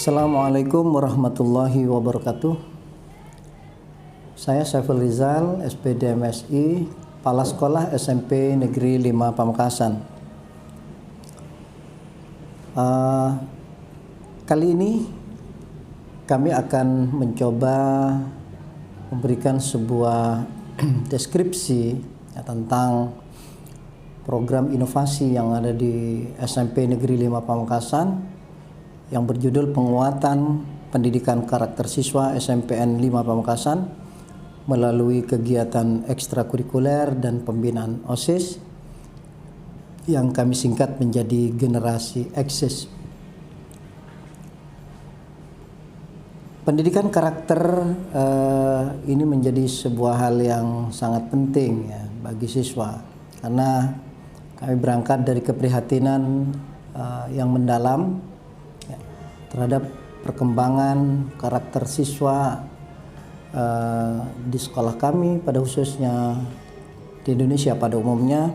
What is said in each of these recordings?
Assalamualaikum warahmatullahi wabarakatuh. Saya Saiful Rizal, SPD MSI, Kepala Sekolah SMP Negeri 5 Pamekasan. Kali ini kami akan mencoba memberikan sebuah deskripsi tentang program inovasi yang ada di SMP Negeri 5 Pamekasan yang berjudul Penguatan Pendidikan Karakter Siswa SMPN 5 Pamekasan melalui kegiatan ekstrakurikuler dan pembinaan OSIS yang kami singkat menjadi Generasi Eksis. Pendidikan karakter ini menjadi sebuah hal yang sangat penting ya bagi siswa, karena kami berangkat dari keprihatinan yang mendalam terhadap perkembangan karakter siswa di sekolah kami, pada khususnya di Indonesia pada umumnya.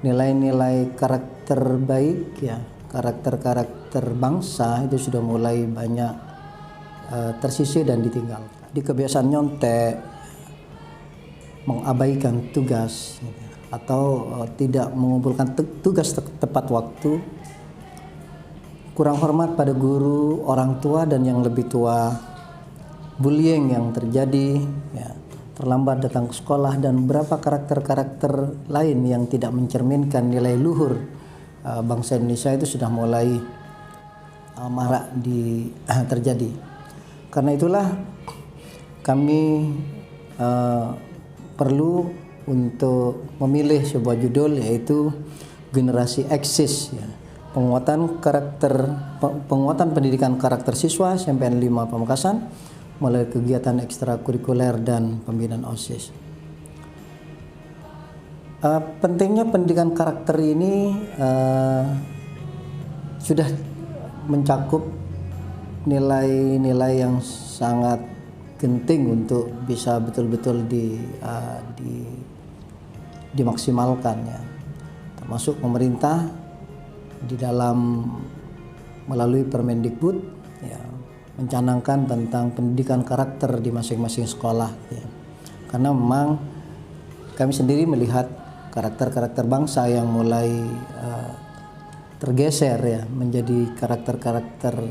Nilai-nilai karakter baik ya, karakter bangsa itu sudah mulai banyak tersisih dan ditinggal. Di kebiasaan nyontek, mengabaikan tugas atau tidak mengumpulkan tugas tepat waktu, kurang hormat pada guru, orang tua dan yang lebih tua, bullying yang terjadi, ya, terlambat datang ke sekolah, dan beberapa karakter-karakter lain yang tidak mencerminkan nilai luhur bangsa Indonesia itu sudah mulai marak terjadi. Karena itulah kami perlu untuk memilih sebuah judul, yaitu Generasi Eksis ya. Penguatan pendidikan karakter siswa SMPN 5 Pamekasan melalui kegiatan ekstrakurikuler dan pembinaan OSIS. Pentingnya pendidikan karakter ini sudah mencakup nilai-nilai yang sangat penting untuk bisa betul-betul dimaksimalkan ya. Termasuk pemerintah di dalam melalui Permendikbud ya, mencanangkan tentang pendidikan karakter di masing-masing sekolah ya. Karena memang kami sendiri melihat karakter-karakter bangsa yang mulai tergeser ya menjadi karakter-karakter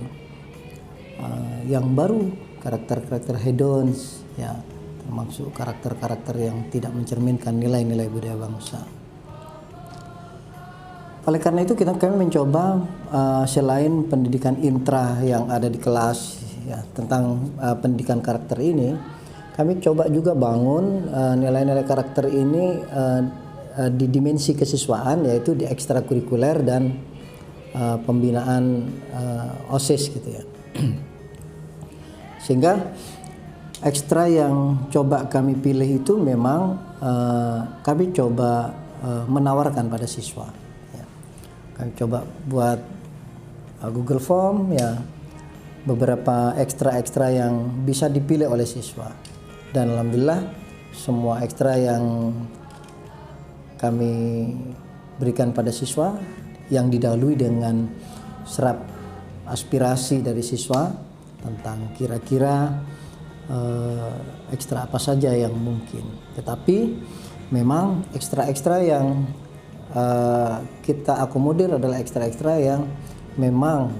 yang baru, karakter-karakter hedons ya, termasuk karakter-karakter yang tidak mencerminkan nilai-nilai budaya bangsa. Oleh karena itu kami mencoba selain pendidikan intra yang ada di kelas ya, tentang pendidikan karakter ini, kami coba juga bangun nilai-nilai karakter ini di dimensi kesiswaan, yaitu di ekstrakurikuler dan pembinaan OSIS gitu ya. Sehingga ekstra yang coba kami pilih itu memang kami coba menawarkan pada siswa. Kami coba buat Google Form ya, beberapa ekstra-ekstra yang bisa dipilih oleh siswa, dan alhamdulillah semua ekstra yang kami berikan pada siswa yang didahului dengan serap aspirasi dari siswa tentang kira-kira ekstra apa saja yang mungkin. Tetapi memang ekstra-ekstra yang kita akomodir adalah ekstra-ekstra yang memang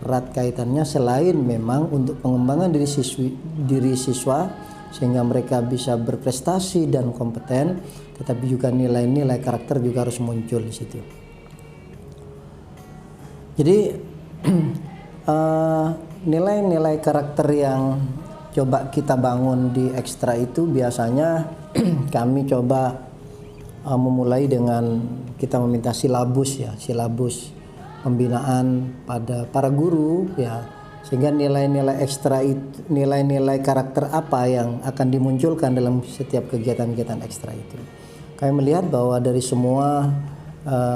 erat kaitannya, selain memang untuk pengembangan diri siswa sehingga mereka bisa berprestasi dan kompeten, tetapi juga nilai-nilai karakter juga harus muncul di situ. Jadi nilai-nilai karakter yang coba kita bangun di ekstra itu biasanya kami coba memulai dengan kita meminta silabus pembinaan pada para guru ya, sehingga nilai-nilai ekstra itu, nilai-nilai karakter apa yang akan dimunculkan dalam setiap kegiatan-kegiatan ekstra itu. Kami melihat bahwa dari semua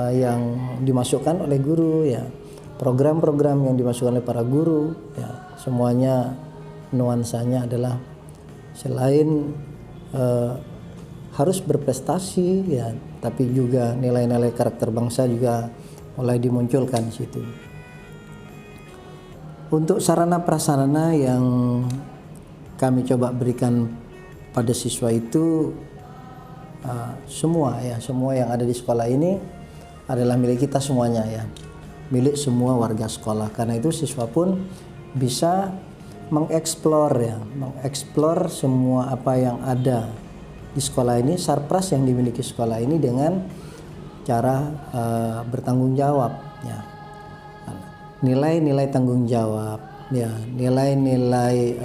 yang dimasukkan oleh guru ya, program-program yang dimasukkan oleh para guru ya, semuanya nuansanya adalah selain harus berprestasi ya, tapi juga nilai-nilai karakter bangsa juga mulai dimunculkan di situ. Untuk sarana prasarana yang kami coba berikan pada siswa itu semua yang ada di sekolah ini adalah milik kita semuanya ya, milik semua warga sekolah. Karena itu siswa pun bisa mengeksplor semua apa yang ada di sekolah ini, sarpras yang dimiliki sekolah ini dengan cara bertanggung jawab ya. Nilai-nilai tanggung jawab ya, nilai-nilai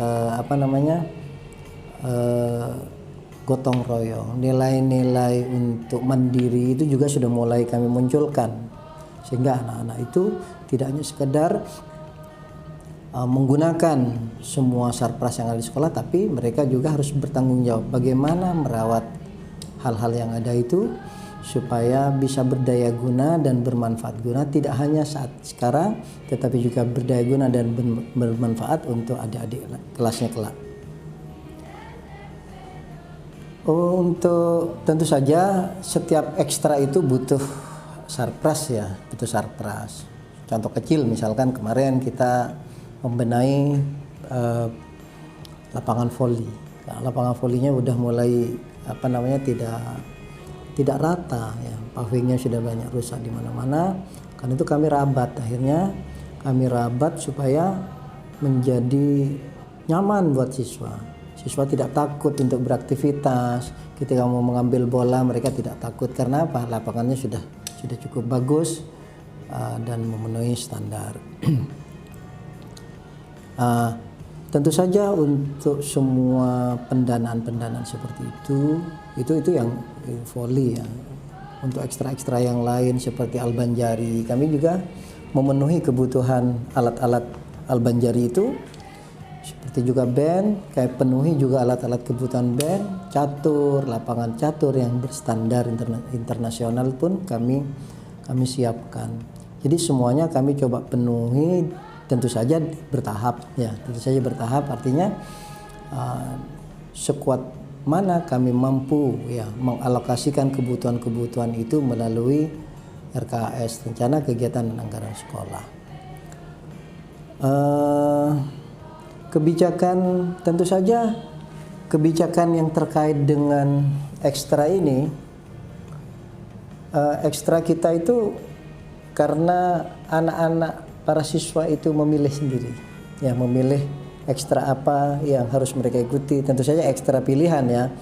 gotong royong, nilai-nilai untuk mandiri itu juga sudah mulai kami munculkan, sehingga anak-anak itu tidak hanya sekedar menggunakan semua sarpras yang ada di sekolah, tapi mereka juga harus bertanggung jawab bagaimana merawat hal-hal yang ada itu supaya bisa berdaya guna dan bermanfaat guna, tidak hanya saat sekarang tetapi juga berdaya guna dan bermanfaat untuk adik-adik kelasnya kelak. Untuk tentu saja setiap ekstra itu butuh sarpras ya, butuh sarpras. Contoh kecil misalkan kemarin kita membenahi lapangan voli. Nah, lapangan volinya udah mulai tidak rata ya, pavingnya sudah banyak rusak di mana-mana. Karena itu kami rabat supaya menjadi nyaman buat siswa. Siswa tidak takut untuk beraktivitas. Ketika mau mengambil bola mereka tidak takut, karena apa? Lapangannya sudah cukup bagus dan memenuhi standar. Tentu saja untuk semua pendanaan seperti itu yang voli ya. Untuk ekstra-ekstra yang lain seperti Al-Banjari, kami juga memenuhi kebutuhan alat-alat Al-Banjari itu, seperti juga band, kayak penuhi juga alat-alat kebutuhan band, catur, lapangan catur yang berstandar internasional pun kami siapkan. Jadi semuanya kami coba penuhi. Tentu saja bertahap ya, artinya sekuat mana kami mampu ya mengalokasikan kebutuhan itu melalui RKAS, rencana kegiatan dan anggaran sekolah. Kebijakan, tentu saja kebijakan yang terkait dengan ekstra ini, ekstra kita itu karena anak-anak para siswa itu memilih sendiri ya, memilih ekstra apa yang harus mereka ikuti. Tentu saja ekstra pilihan ya.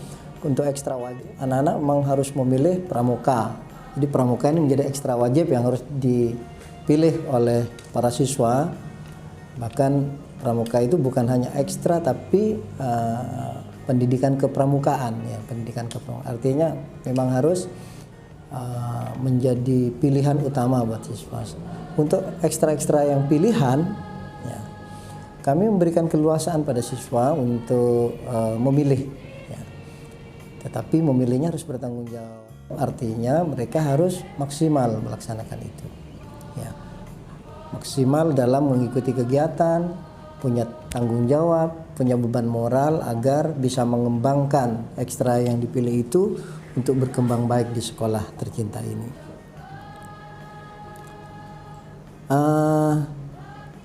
Untuk ekstra wajib anak-anak memang harus memilih pramuka. Jadi pramuka ini menjadi ekstra wajib yang harus dipilih oleh para siswa. Bahkan pramuka itu bukan hanya ekstra tapi pendidikan kepramukaan ya, artinya memang harus menjadi pilihan utama buat siswa. Untuk ekstra-ekstra yang pilihan ya, kami memberikan keluasaan pada siswa untuk memilih ya. Tetapi memilihnya harus bertanggung jawab, artinya mereka harus maksimal melaksanakan itu ya. Maksimal dalam mengikuti kegiatan, punya tanggung jawab, punya beban moral agar bisa mengembangkan ekstra yang dipilih itu untuk berkembang baik di sekolah tercinta ini.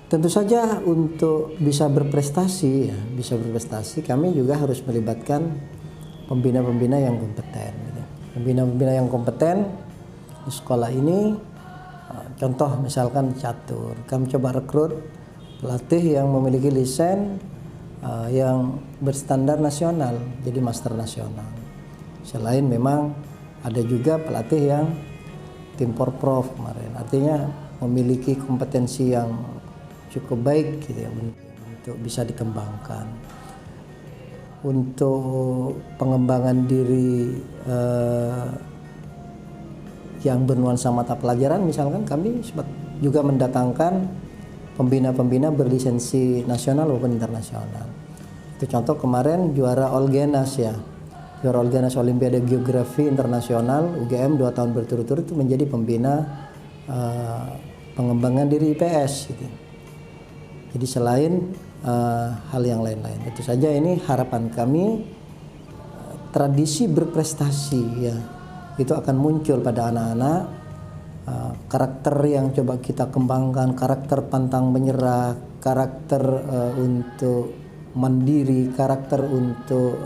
Tentu saja untuk bisa berprestasi kami juga harus melibatkan pembina-pembina yang kompeten gitu. Pembina-pembina yang kompeten di sekolah ini, contoh misalkan catur, kami coba rekrut pelatih yang memiliki lisen yang berstandar nasional, jadi master nasional. Selain memang ada juga pelatih yang tim porprov kemarin, artinya memiliki kompetensi yang cukup baik gitu ya, untuk bisa dikembangkan. Untuk pengembangan diri yang bernuansa mata pelajaran, misalkan kami juga mendatangkan pembina-pembina berlisensi nasional maupun internasional. Itu contoh kemarin juara Olgenas ya, juara Olgenas Olimpiade Geografi Internasional UGM 2 tahun berturut-turut itu menjadi pembina pengembangan diri IPS gitu. Jadi selain hal yang lain-lain, itu saja ini harapan kami, tradisi berprestasi ya itu akan muncul pada anak-anak karakter yang coba kita kembangkan, karakter pantang menyerah, karakter untuk mandiri, karakter untuk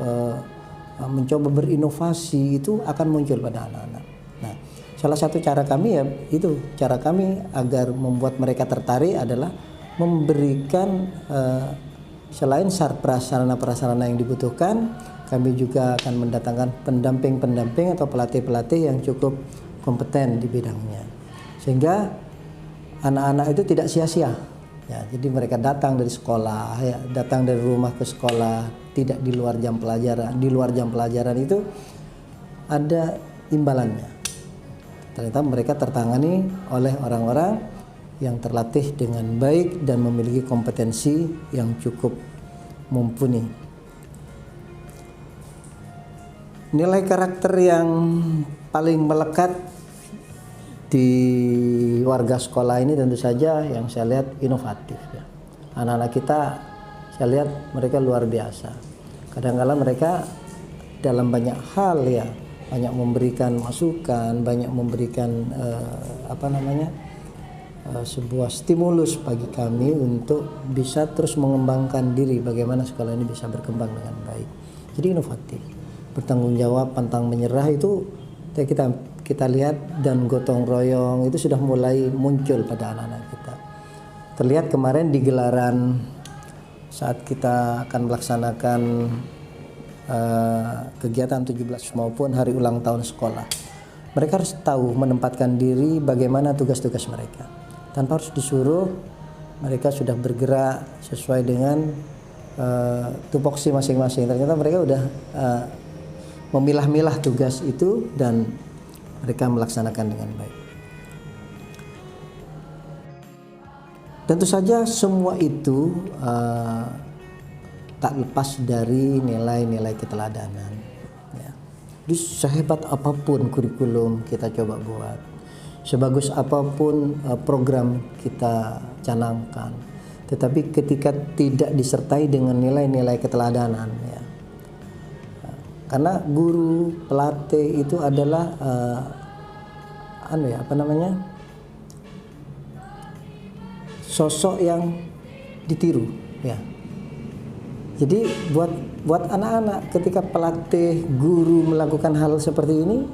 mencoba berinovasi, itu akan muncul pada anak-anak. Nah, salah satu cara kami ya itu, cara kami agar membuat mereka tertarik adalah memberikan selain prasarana yang dibutuhkan, kami juga akan mendatangkan pendamping-pendamping atau pelatih-pelatih yang cukup kompeten di bidangnya, sehingga anak-anak itu tidak sia-sia. Ya, jadi mereka datang dari sekolah, ya, datang dari rumah ke sekolah, tidak di luar jam pelajaran. Di luar jam pelajaran itu ada imbalannya. Ternyata mereka tertangani oleh orang-orang yang terlatih dengan baik dan memiliki kompetensi yang cukup mumpuni. Nilai karakter yang paling melekat di warga sekolah ini tentu saja yang saya lihat inovatif ya. Anak-anak kita saya lihat mereka luar biasa. Kadang-kadang mereka dalam banyak hal ya, banyak memberikan masukan, banyak memberikan sebuah stimulus bagi kami untuk bisa terus mengembangkan diri, bagaimana sekolah ini bisa berkembang dengan baik. Jadi inovatif, bertanggung jawab, pantang menyerah itu kita lihat, dan gotong royong itu sudah mulai muncul pada anak-anak kita. Terlihat kemarin di gelaran saat kita akan melaksanakan kegiatan 17 maupun hari ulang tahun sekolah. Mereka harus tahu menempatkan diri, bagaimana tugas-tugas mereka. Tanpa harus disuruh, mereka sudah bergerak sesuai dengan tupoksi masing-masing. Ternyata mereka sudah memilah-milah tugas itu dan mereka melaksanakan dengan baik. Tentu saja semua itu tak lepas dari nilai-nilai keteladanan. Ya. Jadi sehebat apapun kurikulum kita coba buat, sebagus apapun program kita canangkan, tetapi ketika tidak disertai dengan nilai-nilai keteladanan, ya, karena guru pelatih itu adalah sosok yang ditiru, ya. Jadi buat anak-anak ketika pelatih guru melakukan hal seperti ini,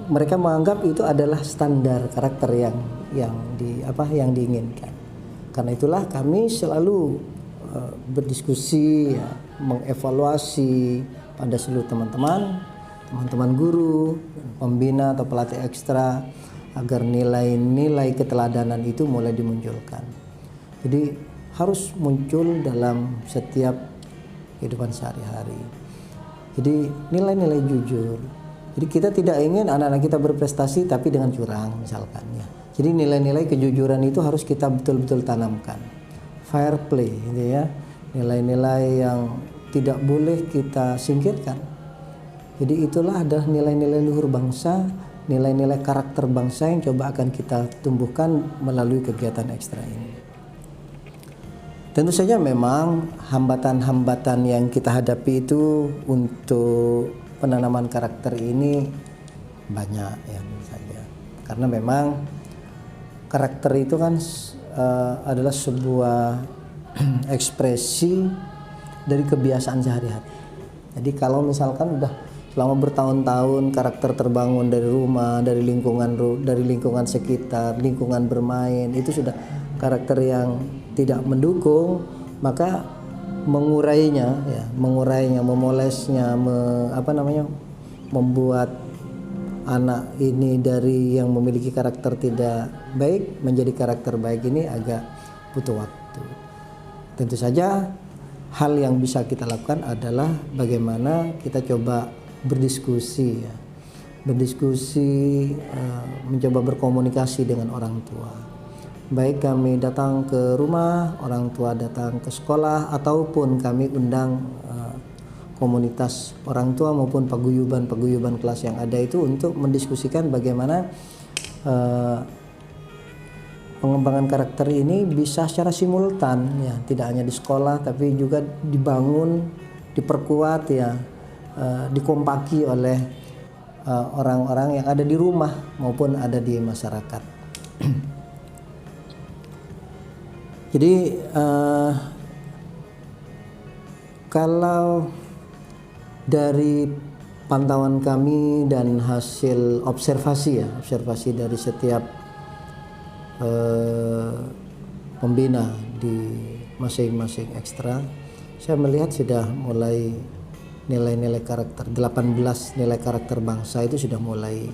mereka menganggap itu adalah standar karakter yang diinginkan. Karena itulah kami selalu berdiskusi, ya, mengevaluasi pada seluruh teman-teman guru, pembina atau pelatih ekstra, agar nilai-nilai keteladanan itu mulai dimunculkan. Jadi harus muncul dalam setiap kehidupan sehari-hari. Jadi nilai-nilai jujur. Jadi kita tidak ingin anak-anak kita berprestasi tapi dengan curang misalkan, ya. Jadi nilai-nilai kejujuran itu harus kita betul-betul tanamkan. Fair play, gitu ya. Nilai-nilai yang tidak boleh kita singkirkan. Jadi itulah adalah nilai-nilai luhur bangsa, nilai-nilai karakter bangsa yang coba akan kita tumbuhkan melalui kegiatan ekstra ini. Tentu saja memang hambatan-hambatan yang kita hadapi itu untuk penanaman karakter ini banyak, ya, tentu saja. Karena memang karakter itu kan adalah sebuah ekspresi dari kebiasaan sehari-hari. Jadi kalau misalkan udah selama bertahun-tahun karakter terbangun dari rumah, dari lingkungan sekitar, lingkungan bermain, itu sudah karakter yang tidak mendukung, maka mengurainya, memolesnya, membuat anak ini dari yang memiliki karakter tidak baik menjadi karakter baik ini agak butuh waktu. Tentu saja hal yang bisa kita lakukan adalah bagaimana kita coba berdiskusi, ya. Mencoba berkomunikasi dengan orang tua. Baik kami datang ke rumah, orang tua datang ke sekolah, ataupun kami undang komunitas orang tua maupun paguyuban kelas yang ada itu untuk mendiskusikan bagaimana pengembangan karakter ini bisa secara simultan, ya, tidak hanya di sekolah tapi juga dibangun, diperkuat, ya, dikompaki oleh orang-orang yang ada di rumah maupun ada di masyarakat. Jadi kalau dari pantauan kami dan hasil observasi dari setiap pembina di masing-masing ekstra, saya melihat sudah mulai nilai-nilai karakter, 18 nilai karakter bangsa itu sudah mulai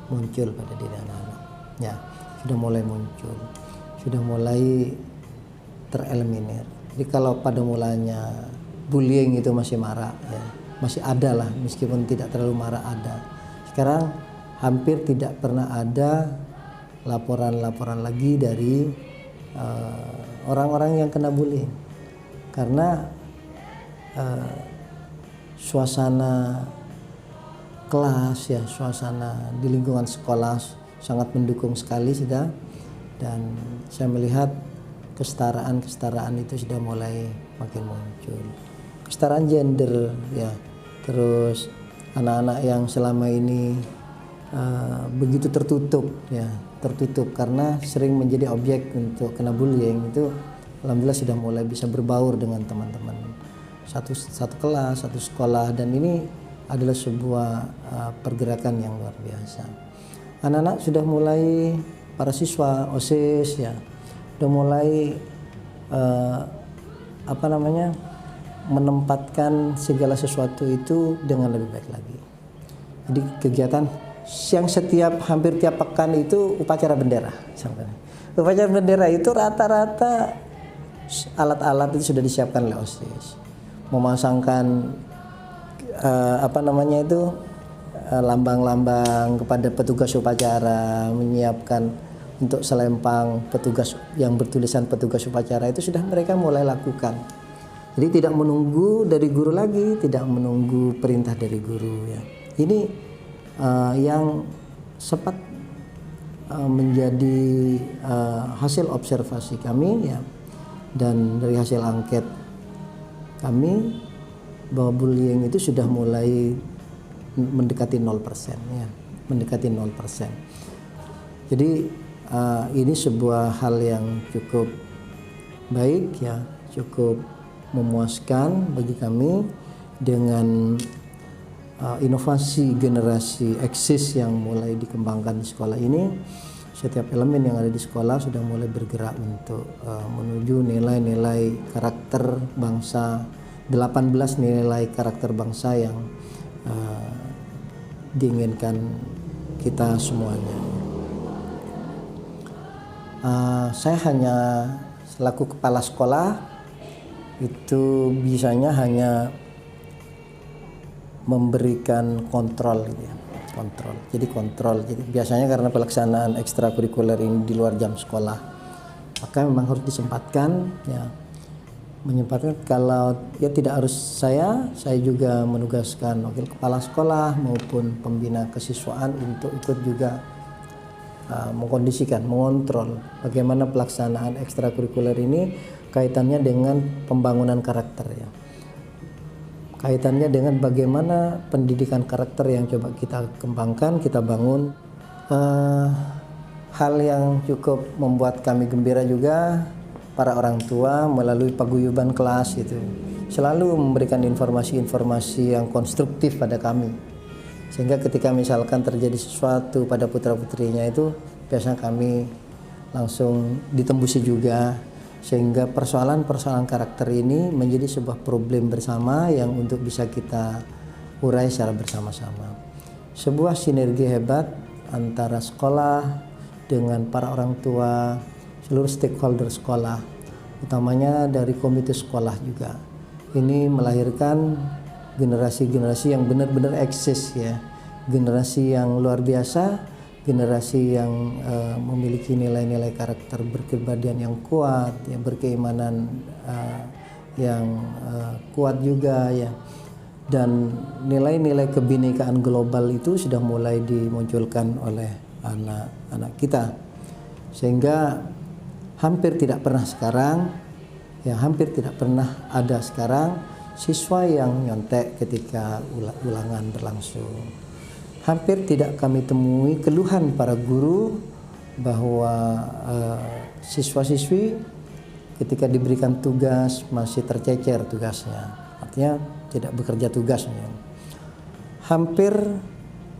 muncul pada diri anak-anak. Ya, sudah mulai muncul, sudah mulai tereliminir. Jadi kalau pada mulanya bullying itu masih marak, ya, masih ada lah, meskipun tidak terlalu marak ada. Sekarang hampir tidak pernah ada laporan-laporan lagi dari orang-orang yang kena bullying, karena suasana kelas, ya, suasana di lingkungan sekolah sangat mendukung sekali sudah, dan saya melihat kesetaraan itu sudah mulai makin muncul. Kesetaraan gender, ya, terus anak-anak yang selama ini begitu tertutup karena sering menjadi objek untuk kena bullying, itu alhamdulillah sudah mulai bisa berbaur dengan teman-teman satu kelas, satu sekolah, dan ini adalah sebuah pergerakan yang luar biasa. Anak-anak sudah mulai, para siswa OSIS, ya, sudah mulai menempatkan segala sesuatu itu dengan lebih baik lagi. Jadi kegiatan yang hampir tiap pekan itu upacara bendera. Upacara bendera itu rata-rata alat-alat itu sudah disiapkan oleh OSIS. Memasangkan lambang-lambang kepada petugas upacara, menyiapkan untuk selempang petugas yang bertulisan petugas upacara, itu sudah mereka mulai lakukan. Jadi tidak menunggu dari guru lagi, tidak menunggu perintah dari guru, ya. Ini yang sempat menjadi hasil observasi kami, ya, dan dari hasil angket kami, bahwa bullying itu sudah mulai mendekati 0%, ya, mendekati 0%. Jadi ini sebuah hal yang cukup baik, ya, cukup memuaskan bagi kami dengan inovasi generasi eksis yang mulai dikembangkan di sekolah ini. Setiap elemen yang ada di sekolah sudah mulai bergerak untuk menuju nilai-nilai karakter bangsa, 18 nilai karakter bangsa yang diinginkan kita semuanya. Saya hanya selaku kepala sekolah itu bisanya hanya memberikan kontrol, gitu ya. Kontrol. Jadi biasanya karena pelaksanaan ekstrakurikuler ini di luar jam sekolah, maka memang harus disempatkan, ya, menyempatkan. Kalau ya tidak harus saya juga menugaskan wakil kepala sekolah maupun pembina kesiswaan untuk ikut juga mengkondisikan, mengontrol bagaimana pelaksanaan ekstrakurikuler ini kaitannya dengan pembangunan karakter, ya. Kaitannya dengan bagaimana pendidikan karakter yang coba kita kembangkan, kita bangun. Hal yang cukup membuat kami gembira juga, para orang tua melalui paguyuban kelas itu selalu memberikan informasi-informasi yang konstruktif pada kami, sehingga ketika misalkan terjadi sesuatu pada putra-putrinya itu biasanya kami langsung ditembusi juga, sehingga persoalan-persoalan karakter ini menjadi sebuah problem bersama yang untuk bisa kita urai secara bersama-sama. Sebuah sinergi hebat antara sekolah dengan para orang tua, seluruh stakeholder sekolah, utamanya dari komite sekolah juga. Ini melahirkan generasi-generasi yang benar-benar eksis, ya, generasi yang luar biasa, generasi yang memiliki nilai-nilai karakter berkepribadian yang kuat, yang berkeimanan yang kuat juga, ya, dan nilai-nilai kebinekaan global itu sudah mulai dimunculkan oleh anak-anak kita, sehingga hampir tidak pernah ada sekarang siswa yang nyontek ketika ulangan berlangsung. hampir tidak kami temui keluhan para guru bahwa siswa-siswi ketika diberikan tugas masih tercecer tugasnya, artinya tidak bekerja tugasnya. Hampir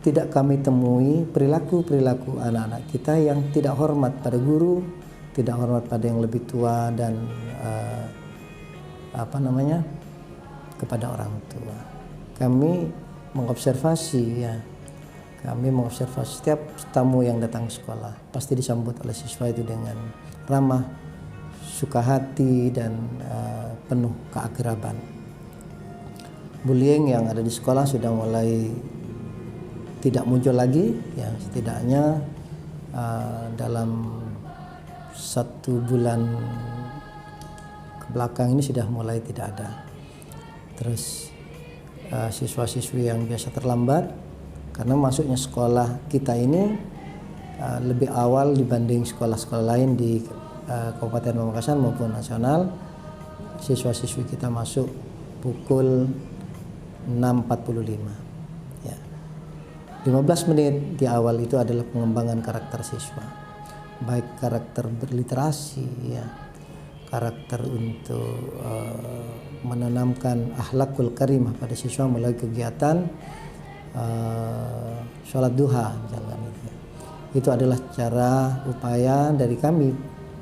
tidak kami temui perilaku-perilaku anak-anak kita yang tidak hormat pada guru, tidak hormat pada yang lebih tua, dan kepada orang tua. Kami mengobservasi setiap tamu yang datang ke sekolah pasti disambut oleh siswa itu dengan ramah, suka hati, dan penuh keakraban. Bullying yang ada di sekolah sudah mulai tidak muncul lagi, ya setidaknya dalam 1 bulan ke belakang ini sudah mulai tidak ada. Terus siswa-siswi yang biasa terlambat, karena masuknya sekolah kita ini lebih awal dibanding sekolah-sekolah lain di Kabupaten Pamekasan maupun nasional. Siswa-siswi kita masuk pukul 6.45. Ya. 15 menit di awal itu adalah pengembangan karakter siswa, baik karakter berliterasi, ya, karakter untuk menanamkan akhlakul karimah pada siswa melalui kegiatan sholat duha misalkan gitu. Itu adalah cara upaya dari kami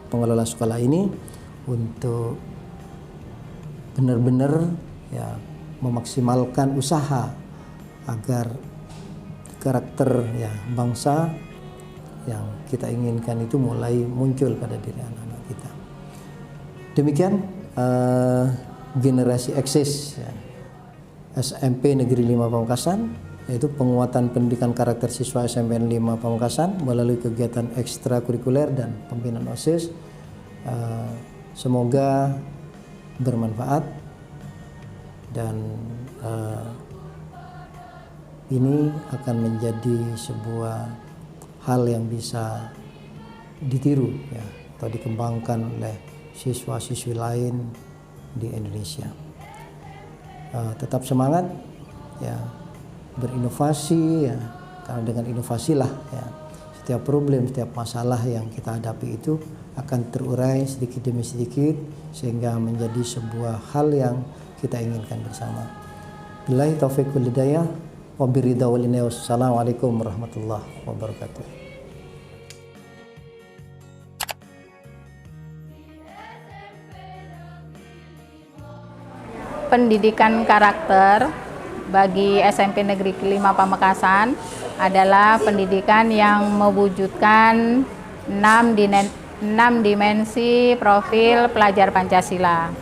pengelola sekolah ini untuk benar-benar ya memaksimalkan usaha agar karakter ya bangsa yang kita inginkan itu mulai muncul pada diri anak-anak kita. Demikian generasi eksis ya, SMP Negeri 5 Pamekasan, yaitu penguatan pendidikan karakter siswa SMP 5 Pamekasan melalui kegiatan ekstrakurikuler dan pembinaan OSIS. Semoga bermanfaat dan ini akan menjadi sebuah hal yang bisa ditiru ya, atau dikembangkan oleh siswa-siswi lain di Indonesia. Tetap semangat ya, berinovasi ya, karena dengan inovasilah ya setiap problem, setiap masalah yang kita hadapi itu akan terurai sedikit demi sedikit sehingga menjadi sebuah hal yang kita inginkan bersama. Billahi taufiq wal hidayah, wabiridha wal inayah. Wassalamualaikum warahmatullahi wabarakatuh. Pendidikan karakter bagi SMP Negeri 5 Pamekasan adalah pendidikan yang mewujudkan 6 dimensi profil pelajar Pancasila.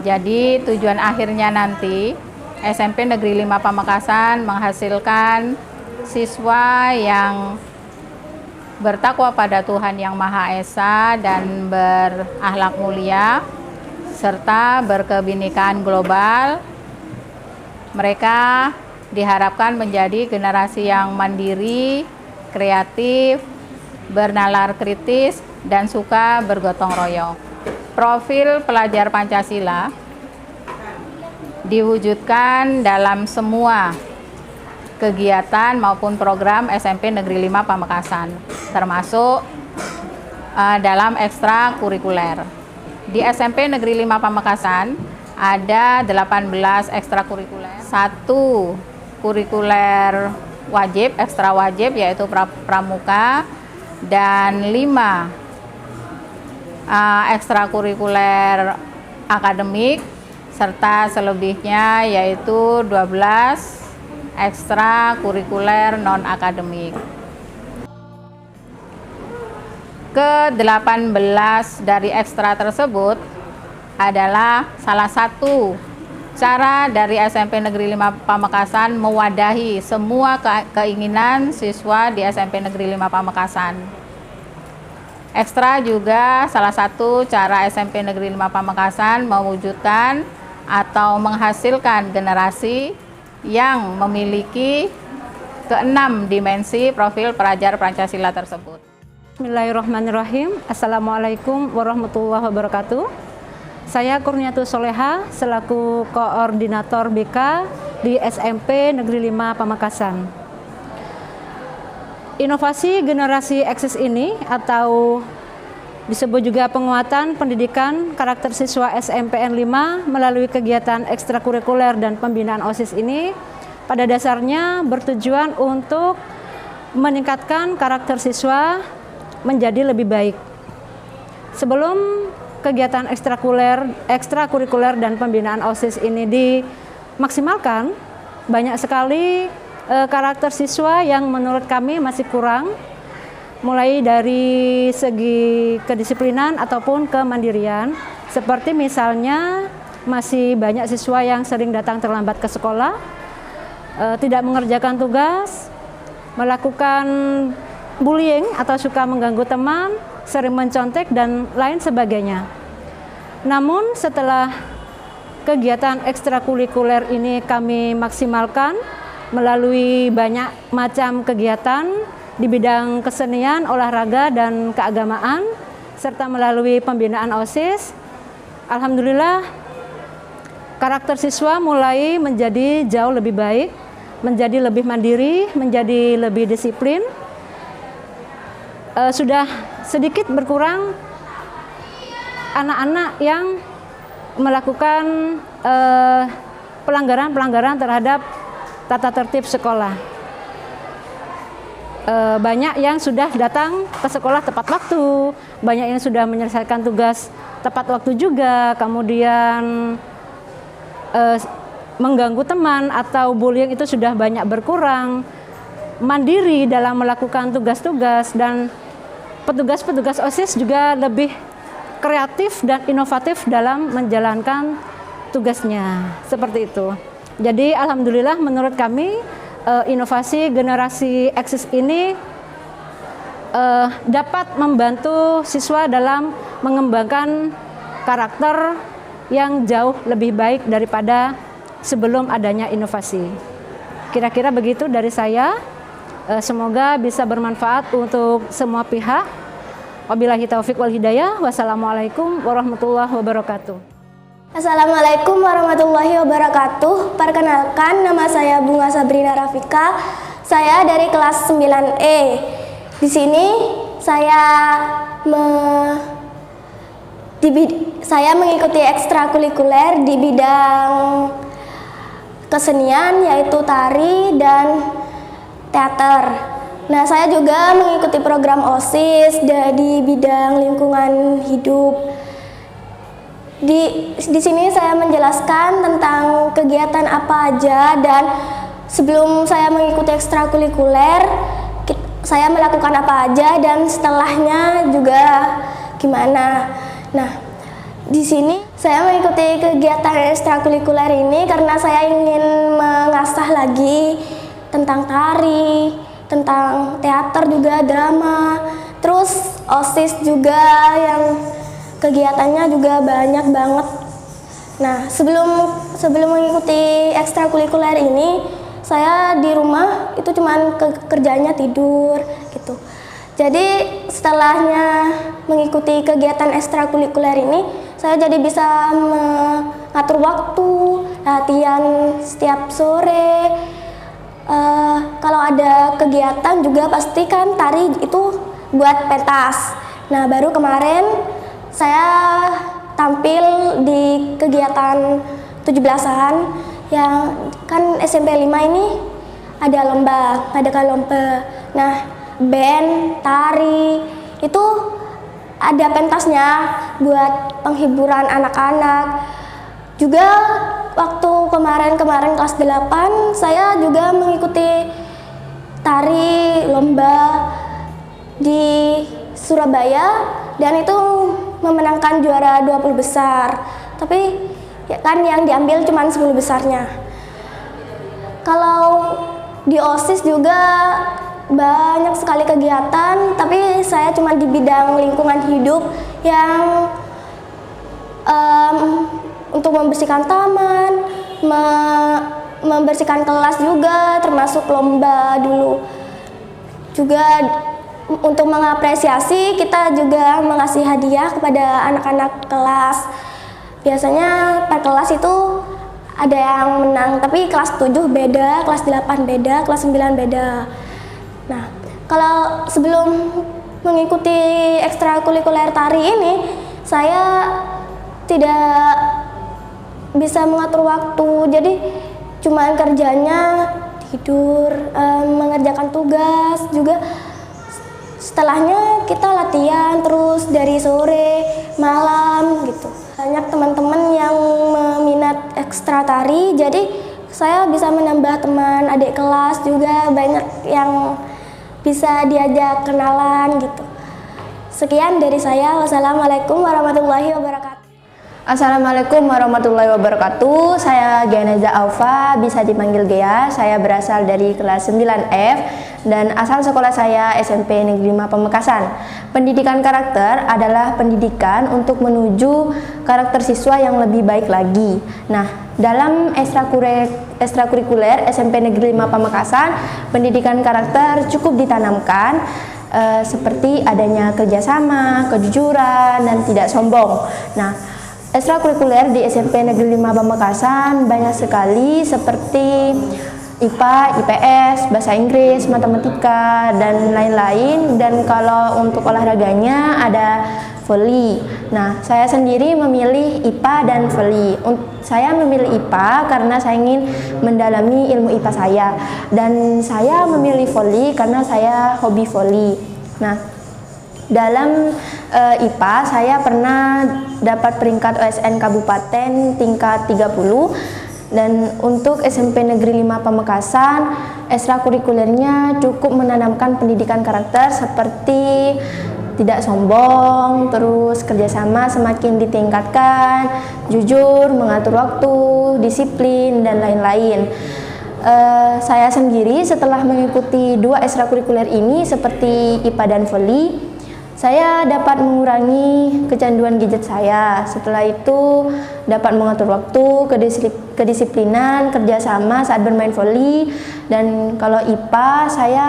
Jadi tujuan akhirnya nanti SMP Negeri 5 Pamekasan menghasilkan siswa yang bertakwa pada Tuhan Yang Maha Esa dan berakhlak mulia, serta berkebinekaan global. Mereka diharapkan menjadi generasi yang mandiri, kreatif, bernalar kritis, dan suka bergotong royong. Profil pelajar Pancasila diwujudkan dalam semua kegiatan maupun program SMP Negeri 5 Pamekasan, termasuk dalam ekstrakurikuler. Di SMP Negeri 5 Pamekasan ada 18 ekstrakurikuler, 1 kurikuler wajib, ekstra wajib yaitu pramuka, dan 5 ekstrakurikuler akademik, serta selebihnya yaitu 12 ekstrakurikuler non-akademik. Ke-18 dari ekstra tersebut adalah salah satu cara dari SMP Negeri 5 Pamekasan mewadahi semua keinginan siswa di SMP Negeri 5 Pamekasan. Ekstra juga salah satu cara SMP Negeri 5 Pamekasan mewujudkan atau menghasilkan generasi yang memiliki ke-6 dimensi profil pelajar Pancasila tersebut. Bismillahirrahmanirrahim. Assalamualaikum warahmatullahi wabarakatuh. Saya Kurniatus Soleha selaku Koordinator BK di SMP Negeri 5 Pamekasan. Inovasi generasi Eksis ini atau disebut juga penguatan pendidikan karakter siswa SMPN 5 melalui kegiatan ekstrakurikuler dan pembinaan OSIS ini pada dasarnya bertujuan untuk meningkatkan karakter siswa menjadi lebih baik. Sebelum kegiatan ekstrakurikuler dan pembinaan OSIS ini dimaksimalkan, banyak sekali karakter siswa yang menurut kami masih kurang, mulai dari segi kedisiplinan ataupun kemandirian, seperti misalnya masih banyak siswa yang sering datang terlambat ke sekolah, tidak mengerjakan tugas, melakukan bullying atau suka mengganggu teman, sering mencontek dan lain sebagainya. Namun setelah kegiatan ekstrakurikuler ini kami maksimalkan melalui banyak macam kegiatan di bidang kesenian, olahraga, dan keagamaan, serta melalui pembinaan OSIS, alhamdulillah karakter siswa mulai menjadi jauh lebih baik, menjadi lebih mandiri, menjadi lebih disiplin. Sudah sedikit berkurang anak-anak yang melakukan pelanggaran-pelanggaran terhadap tata tertib sekolah. Banyak yang sudah datang ke sekolah tepat waktu, banyak yang sudah menyelesaikan tugas tepat waktu juga, kemudian mengganggu teman atau bullying itu sudah banyak berkurang, mandiri dalam melakukan tugas-tugas, dan petugas-petugas OSIS juga lebih kreatif dan inovatif dalam menjalankan tugasnya, seperti itu. Jadi alhamdulillah menurut kami inovasi generasi Eksis ini dapat membantu siswa dalam mengembangkan karakter yang jauh lebih baik daripada sebelum adanya inovasi. Kira-kira begitu dari saya. Semoga bisa bermanfaat untuk semua pihak. Wabillahi taufik wal hidayah. Wassalamualaikum warahmatullahi wabarakatuh. Assalamualaikum warahmatullahi wabarakatuh. Perkenalkan, nama saya Bunga Sabrina Rafika. Saya dari kelas 9E. Di sini saya mengikuti ekstrakurikuler di bidang kesenian, yaitu tari dan teater. Nah, saya juga mengikuti program OSIS di bidang lingkungan hidup. Di sini saya menjelaskan tentang kegiatan apa aja, dan sebelum saya mengikuti ekstrakurikuler saya melakukan apa aja, dan setelahnya juga gimana. Nah, di sini saya mengikuti kegiatan ekstrakurikuler ini karena saya ingin mengasah lagi tentang tari, tentang teater juga, drama, terus OSIS juga yang kegiatannya juga banyak banget. Nah, sebelum mengikuti ekstrakurikuler ini, saya di rumah itu cuman kerjanya tidur gitu. Jadi setelahnya mengikuti kegiatan ekstrakurikuler ini, saya jadi bisa mengatur waktu, latihan setiap sore. Kalau ada kegiatan juga pasti kan tari itu buat pentas. Nah, baru kemarin saya tampil di kegiatan 17-an yang kan SMP 5 ini ada lomba, adakan lomba. Nah, band, tari, itu ada pentasnya buat penghiburan anak-anak. Juga waktu kemarin kelas 8, saya juga mengikuti tari lomba di Surabaya, dan itu memenangkan juara 20 besar. Tapi ya kan yang diambil cuma 10 besarnya. Kalau di OSIS juga banyak sekali kegiatan, tapi saya cuma di bidang lingkungan hidup yang untuk membersihkan taman, membersihkan kelas juga, termasuk lomba dulu. Juga untuk mengapresiasi, kita juga mengasih hadiah kepada anak-anak kelas. Biasanya per kelas itu ada yang menang, tapi kelas 7 beda, kelas 8 beda, kelas 9 beda. Nah, kalau sebelum mengikuti ekstrakurikuler tari ini, saya tidak bisa mengatur waktu, jadi cuma kerjanya tidur, mengerjakan tugas juga. Setelahnya kita latihan terus dari sore, malam gitu. Banyak teman-teman yang minat ekstra tari, jadi saya bisa menambah teman adik kelas juga, banyak yang bisa diajak kenalan gitu. Sekian dari saya. Wassalamualaikum warahmatullahi wabarakatuh. Assalamualaikum warahmatullahi wabarakatuh. Saya Geneza Aufa, bisa dipanggil Gea. Saya berasal dari kelas 9F dan asal sekolah saya SMP Negeri 5 Pamekasan. Pendidikan karakter adalah pendidikan untuk menuju karakter siswa yang lebih baik lagi. Nah, dalam ekstrakurikuler SMP Negeri 5 Pamekasan, pendidikan karakter cukup ditanamkan seperti adanya kerjasama, kejujuran, dan tidak sombong. Nah, ekstrakurikuler di SMP Negeri 5 Pamekasan banyak sekali seperti IPA, IPS, Bahasa Inggris, Matematika, dan lain-lain. Dan kalau untuk olahraganya ada volley. Nah, saya sendiri memilih IPA dan volley. Saya memilih IPA karena saya ingin mendalami ilmu IPA saya. Dan saya memilih volley karena saya hobi volley. Nah, dalam IPA saya pernah dapat peringkat OSN Kabupaten tingkat 30, dan untuk SMP Negeri 5 Pamekasan ekstrakurikulernya cukup menanamkan pendidikan karakter seperti tidak sombong, terus kerjasama semakin ditingkatkan, jujur, mengatur waktu, disiplin, dan lain-lain. Saya sendiri setelah mengikuti 2 ekstrakurikuler ini seperti IPA dan volley, saya dapat mengurangi kecanduan gadget saya. Setelah itu dapat mengatur waktu, kedisiplinan, kerjasama saat bermain volley. Dan kalau IPA saya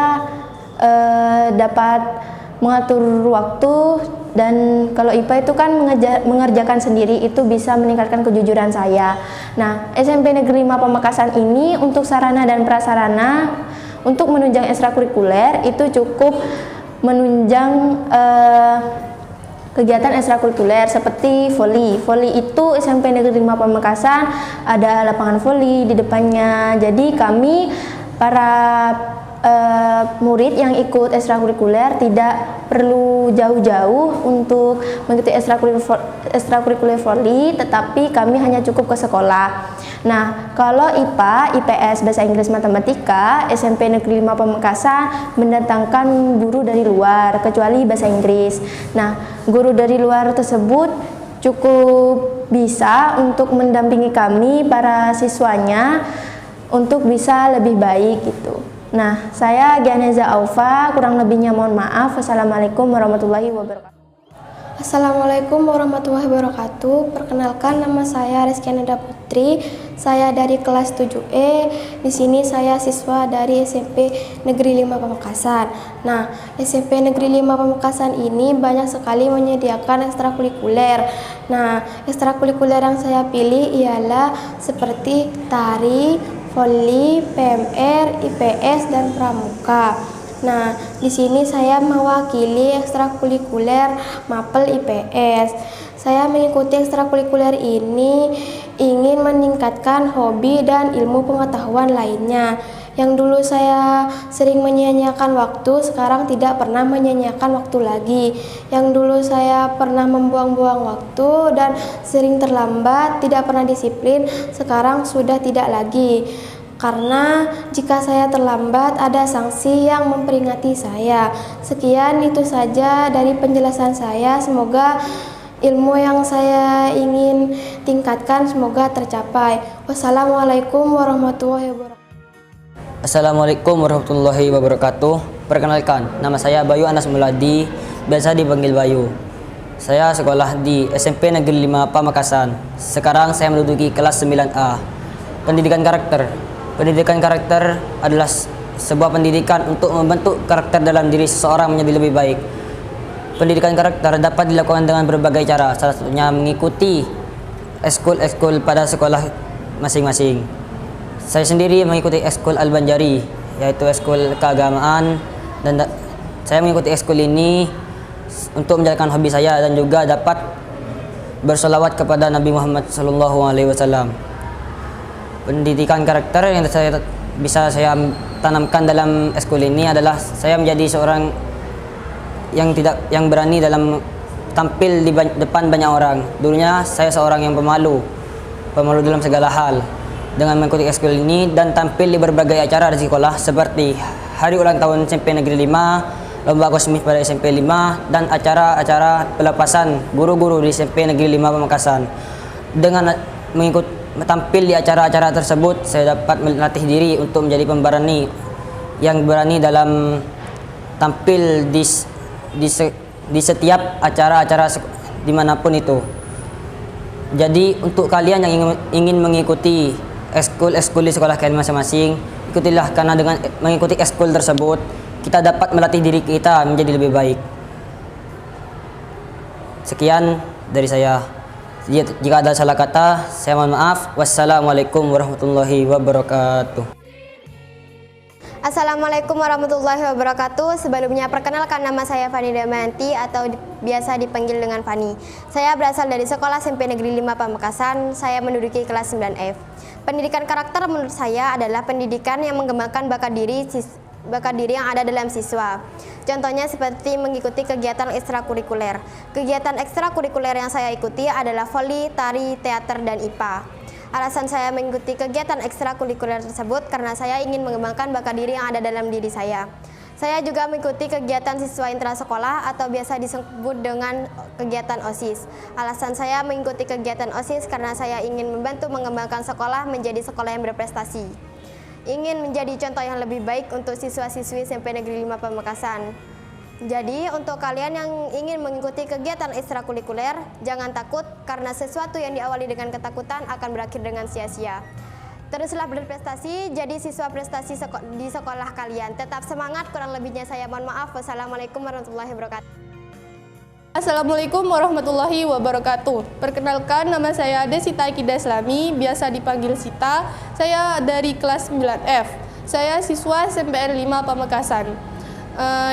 dapat mengatur waktu, dan kalau IPA itu kan mengerjakan sendiri, itu bisa meningkatkan kejujuran saya. Nah, SMP Negeri 5 Pamekasan ini untuk sarana dan prasarana untuk menunjang ekstrakurikuler itu cukup menunjang kegiatan ekstrakurikuler seperti volley. Volley itu SMP Negeri 5 Pamekasan ada lapangan volley di depannya. Jadi kami para murid yang ikut ekstrakurikuler tidak perlu jauh-jauh untuk mengikuti ekstrakurikuler volley, tetapi kami hanya cukup ke sekolah. Nah, kalau IPA, IPS, Bahasa Inggris, Matematika, SMP Negeri 5 Pamekasan mendatangkan guru dari luar, kecuali Bahasa Inggris. Nah, guru dari luar tersebut cukup bisa untuk mendampingi kami, para siswanya, untuk bisa lebih baik gitu. Nah, saya Geneza Aufa, kurang lebihnya mohon maaf. Wassalamualaikum warahmatullahi wabarakatuh. Assalamualaikum warahmatullahi wabarakatuh. Perkenalkan, nama saya Rizky Neda Putri. Saya dari kelas 7E. Di sini saya siswa dari SMP Negeri 5 Pamekasan. Nah, SMP Negeri 5 Pamekasan ini banyak sekali menyediakan ekstrakurikuler. Nah, ekstrakurikuler yang saya pilih ialah seperti tari, volley, PMR, IPS, dan pramuka. Nah, di sini saya mewakili ekstrakurikuler Mapel IPS. Saya mengikuti ekstrakurikuler ini ingin meningkatkan hobi dan ilmu pengetahuan lainnya. Yang dulu saya sering menyia-nyiakan waktu, sekarang tidak pernah menyia-nyiakan waktu lagi. Yang dulu saya pernah membuang-buang waktu dan sering terlambat, tidak pernah disiplin, sekarang sudah tidak lagi. Karena jika saya terlambat ada sanksi yang memperingati saya. Sekian itu saja dari penjelasan saya. Semoga ilmu yang saya ingin tingkatkan semoga tercapai. Wassalamualaikum warahmatullahi wabarakatuh. Assalamualaikum warahmatullahi wabarakatuh. Perkenalkan, nama saya Bayu Anas Muladi, biasa dipanggil Bayu. Saya sekolah di SMP Negeri 5 Pamekasan. Sekarang saya menduduki kelas 9A. Pendidikan karakter. Pendidikan karakter adalah sebuah pendidikan untuk membentuk karakter dalam diri seseorang menjadi lebih baik. Pendidikan karakter dapat dilakukan dengan berbagai cara, salah satunya mengikuti ekskul pada sekolah masing-masing. Saya sendiri mengikuti ekskul Al-Banjari, yaitu ekskul keagamaan, dan saya mengikuti ekskul ini untuk menjalankan hobi saya dan juga dapat bersolawat kepada Nabi Muhammad SAW. Pendidikan karakter yang bisa saya tanamkan dalam ekskul ini adalah saya menjadi seorang yang berani dalam tampil di depan banyak orang. Dulunya saya seorang yang pemalu dalam segala hal. Dengan mengikuti ekskul ini dan tampil di berbagai acara di sekolah seperti hari ulang tahun SMP Negeri 5, lomba kosmis pada SMP 5, dan acara-acara pelepasan guru-guru di SMP Negeri 5 Pamekasan. Dengan tampil di acara-acara tersebut, saya dapat melatih diri untuk menjadi pemberani yang berani dalam tampil di setiap acara-acara dimanapun itu. Jadi untuk kalian yang ingin mengikuti ekskul di sekolah kalian masing-masing, ikutilah, karena dengan mengikuti ekskul tersebut kita dapat melatih diri kita menjadi lebih baik. Sekian dari saya. Jika ada salah kata, saya mohon maaf. Wassalamualaikum warahmatullahi wabarakatuh. Assalamualaikum warahmatullahi wabarakatuh. Sebelumnya perkenalkan, nama saya Fani Damayanti atau biasa dipanggil dengan Fani. Saya berasal dari Sekolah SMP Negeri 5 Pamekasan. Saya menduduki kelas 9F. Pendidikan karakter menurut saya adalah pendidikan yang mengembangkan bakat diri yang ada dalam siswa. Contohnya seperti mengikuti kegiatan ekstrakurikuler. Kegiatan ekstrakurikuler yang saya ikuti adalah voli, tari, teater, dan IPA. Alasan saya mengikuti kegiatan ekstrakurikuler tersebut karena saya ingin mengembangkan bakat diri yang ada dalam diri saya. Saya juga mengikuti kegiatan siswa intrasekolah atau biasa disebut dengan kegiatan OSIS. Alasan saya mengikuti kegiatan OSIS karena saya ingin membantu mengembangkan sekolah menjadi sekolah yang berprestasi. Ingin menjadi contoh yang lebih baik untuk siswa-siswi SMP Negeri 5 Pamekasan. Jadi untuk kalian yang ingin mengikuti kegiatan ekstrakurikuler, jangan takut karena sesuatu yang diawali dengan ketakutan akan berakhir dengan sia-sia. Teruslah berprestasi, jadi siswa prestasi di sekolah kalian. Tetap semangat, kurang lebihnya saya mohon maaf. Wassalamualaikum warahmatullahi wabarakatuh. Assalamualaikum warahmatullahi wabarakatuh. Perkenalkan, nama saya Desita Akida Islami, biasa dipanggil Sita. Saya dari kelas 9F. Saya siswa SMPN 5 Pamekasan.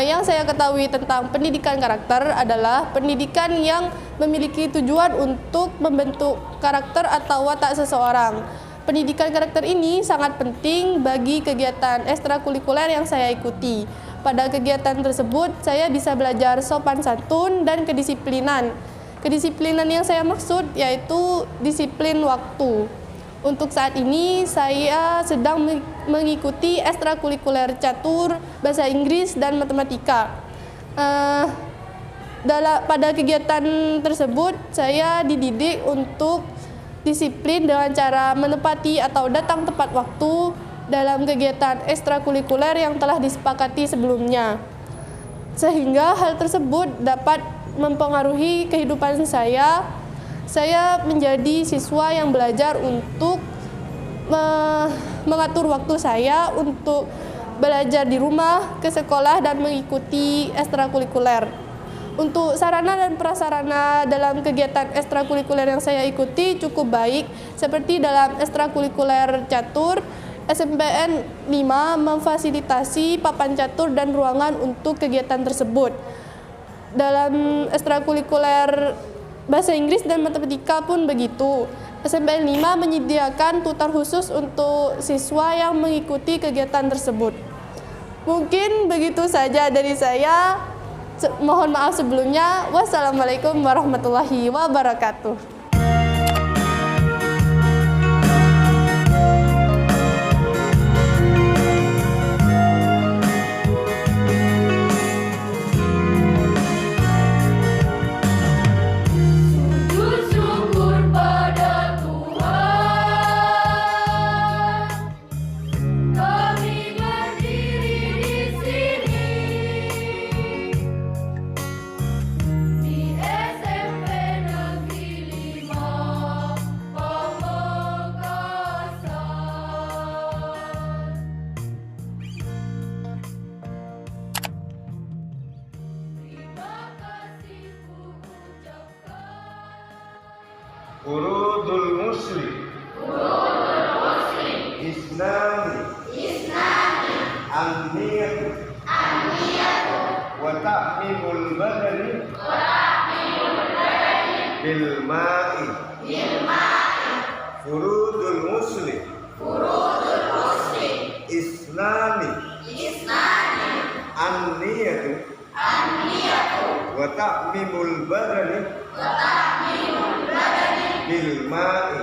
Yang saya ketahui tentang pendidikan karakter adalah pendidikan yang memiliki tujuan untuk membentuk karakter atau watak seseorang. Pendidikan karakter ini sangat penting bagi kegiatan ekstrakurikuler yang saya ikuti. Pada kegiatan tersebut, saya bisa belajar sopan santun dan kedisiplinan. Kedisiplinan yang saya maksud yaitu disiplin waktu. Untuk saat ini, saya sedang mengikuti ekstrakurikuler catur, bahasa Inggris, dan matematika. Pada kegiatan tersebut, saya dididik untuk disiplin dengan cara menepati atau datang tepat waktu dalam kegiatan ekstrakurikuler yang telah disepakati sebelumnya. Sehingga hal tersebut dapat mempengaruhi kehidupan saya. Saya menjadi siswa yang belajar untuk mengatur waktu saya untuk belajar di rumah, ke sekolah, dan mengikuti ekstrakurikuler. Untuk sarana dan prasarana dalam kegiatan ekstrakurikuler yang saya ikuti cukup baik, seperti dalam ekstrakurikuler catur, SMPN 5 memfasilitasi papan catur dan ruangan untuk kegiatan tersebut. Dalam ekstrakurikuler bahasa Inggris dan matematika pun begitu. SMPN 5 menyediakan tutor khusus untuk siswa yang mengikuti kegiatan tersebut. Mungkin begitu saja dari saya. Mohon maaf sebelumnya. Wassalamualaikum warahmatullahi wabarakatuh. Urudul Muslim. An-niyatu wa ta'mimul badani bil ma'i furudul muslim isnani an-niyatu wa ta'mimul badani bil ma'i